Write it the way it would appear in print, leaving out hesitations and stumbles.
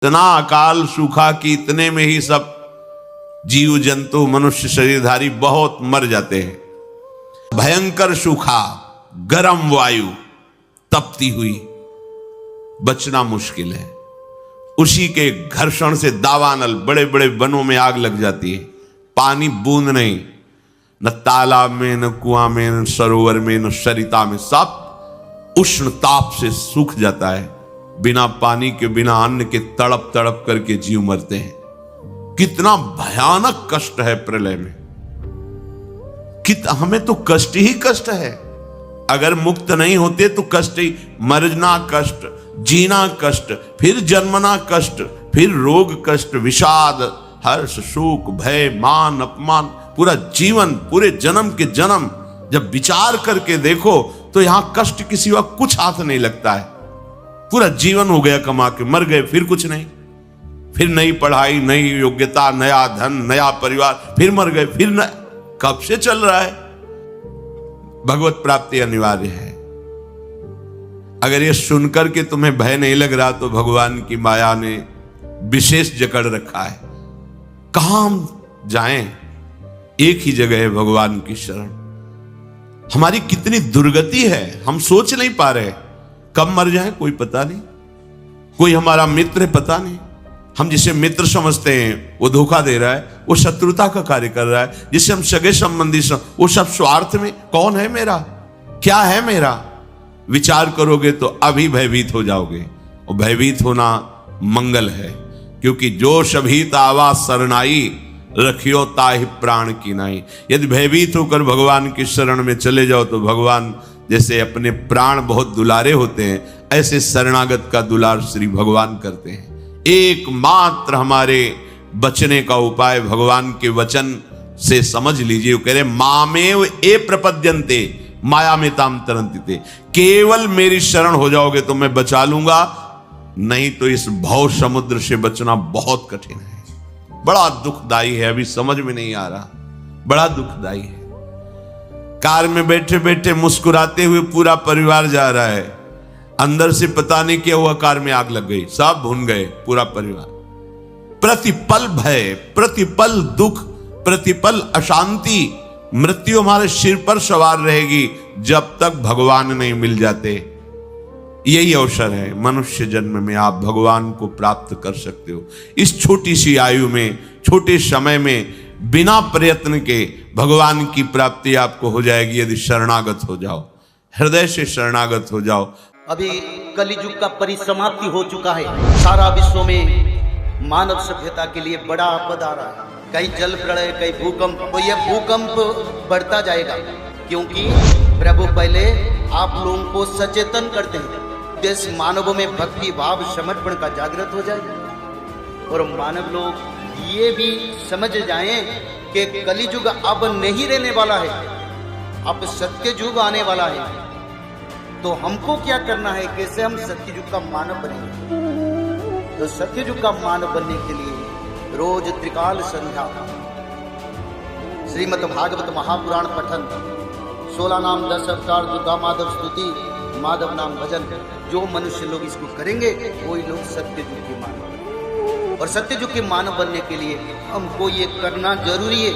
इतना अकाल सूखा कि इतने में ही सब जीव जंतु मनुष्य शरीरधारी बहुत मर जाते हैं। भयंकर सूखा, गर्म वायु तपती हुई, बचना मुश्किल है। उसी के घर्षण से दावानल बड़े बड़े वनों में आग लग जाती है। पानी बूंद नहीं, न तालाब में, न कुआं में, न सरोवर में, न सरिता में, सब उष्ण ताप से सूख जाता है। बिना पानी के, बिना अन्न के तड़प तड़प करके जीव मरते हैं। कितना भयानक कष्ट है प्रलय में। हमें तो कष्ट ही कष्ट है। अगर मुक्त नहीं होते तो कष्ट ही, मरना कष्ट, जीना कष्ट, फिर जन्मना कष्ट, फिर रोग कष्ट, विषाद, हर्ष, शोक, भय, मान, अपमान, पूरा जीवन, पूरे जन्म के जन्म जब विचार करके देखो तो यहां कष्ट के सिवा कुछ हाथ नहीं लगता है। पूरा जीवन हो गया कमा के, मर गए, फिर कुछ नहीं, फिर नई पढ़ाई, नई योग्यता, नया धन, नया परिवार, फिर मर गए, फिर न, कब से चल रहा है। भगवत प्राप्ति अनिवार्य है। अगर ये सुनकर के तुम्हें भय नहीं लग रहा तो भगवान की माया ने विशेष जकड़ रखा है। कहां हम जाएं? एक ही जगह है, भगवान की शरण। हमारी कितनी दुर्गति है, हम सोच नहीं पा रहे। कब मर जाए कोई पता नहीं। कोई हमारा मित्र पता नहीं, हम जिसे मित्र समझते हैं वो धोखा दे रहा है, वो शत्रुता का कार्य कर रहा है। जिसे हम सगे संबंधी वो सब स्वार्थ में। कौन है मेरा, क्या है मेरा? विचार करोगे तो अभी भयभीत हो जाओगे। और भयभीत होना मंगल है, क्योंकि जो शभीत आवा शरणाई, रखियो ताहि प्राण की नाई। यदि भयभीत होकर भगवान की शरण में चले जाओ तो भगवान जैसे अपने प्राण बहुत दुलारे होते हैं, ऐसे शरणागत का दुलार श्री भगवान करते हैं। एकमात्र हमारे बचने का उपाय भगवान के वचन से समझ लीजिए। वो कह रहे मामेव ए प्रपद्यन्ते माया में ताम तरन्ति। केवल मेरी शरण हो जाओगे तो मैं बचा लूंगा, नहीं तो इस भव समुद्र से बचना बहुत कठिन है। बड़ा दुखदाई है, अभी समझ में नहीं आ रहा, बड़ा दुखदाई है। कार में बैठे बैठे मुस्कुराते हुए पूरा परिवार जा रहा है, अंदर से पता नहीं क्या हुआ, कार में आग लग गई, सब भुन गए, पूरा परिवार। प्रतिपल भय, प्रतिपल दुख, प्रतिपल अशांति, मृत्यु हमारे सिर पर सवार रहेगी जब तक भगवान नहीं मिल जाते। यही अवसर है, मनुष्य जन्म में आप भगवान को प्राप्त कर सकते हो। इस छोटी सी आयु में, छोटे समय में, बिना प्रयत्न के भगवान की प्राप्ति आपको हो जाएगी यदि शरणागत हो जाओ, हृदय से शरणागत हो जाओ। अभी कलियुग का परिसमाप्ति हो चुका है। सारा विश्व में मानव सभ्यता के लिए बड़ा आपदा आ रहा है। कहीं जल प्रलय, कहीं भूकंप। तो यह भूकंप बढ़ता जाएगा, क्योंकि प्रभु पहले आप लोगों को सचेतन करते हैं। देश मानवों में भक्ति भाव समर्पण का जागृत हो जाए और मानव लोग ये भी समझ जाएं कि कलियुग अब नहीं रहने वाला है, अब सत्य युग आने वाला है। तो हमको क्या करना है, कैसे हम सत्य युग का मानव बनेंगे? तो सत्य युग का मानव बनने के लिए रोज त्रिकाल संध्या, श्रीमद् भागवत महापुराण पठन, 16 नाम 10 अवतार, दुर्गा माधव स्तुति, माधव नाम भजन, जो मनुष्य लोग इसको करेंगे वही लोग सत्य युग के मानव। और सत्य युग के मानव बनने के लिए हमको ये करना जरूरी है